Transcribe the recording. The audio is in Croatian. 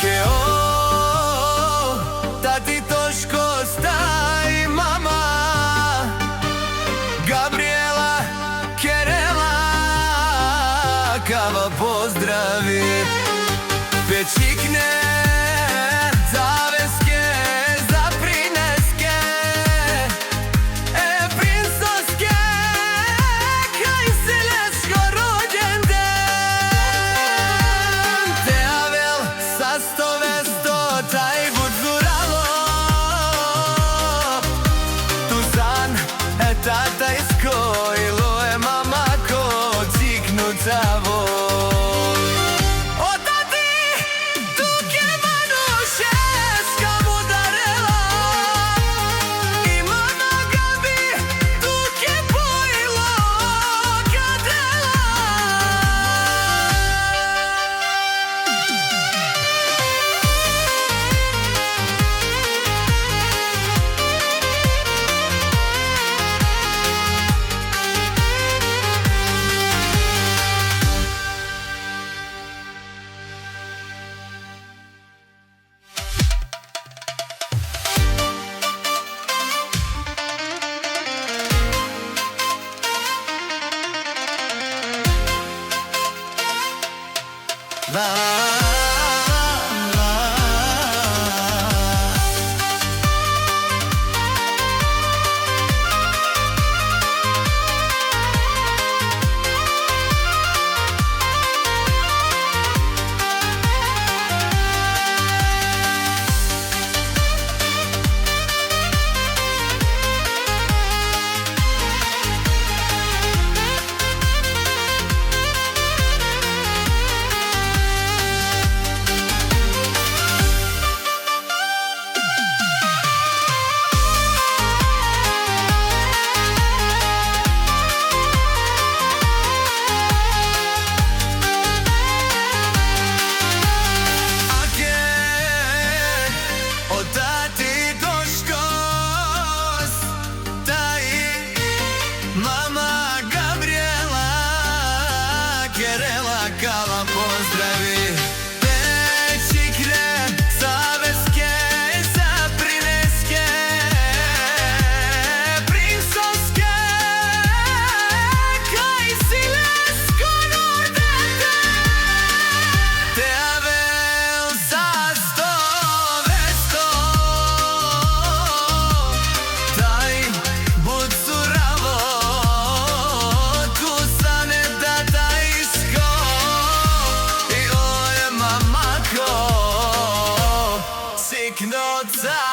Ake o tati Toško staj mama Gabriela Kerela kava pozdravi Pečikne zaveske za prineske princoske kaj seleško rođendan Te avel sa stovesto taj budzuralo Tuzan tata iskojilo mama ko ciknutavo Kava pozdravi Pečikne zaveske za prineske princoske kaj sileško rođendan Te avel sa stovesto taj budzuravo Tuzane tata Siknoca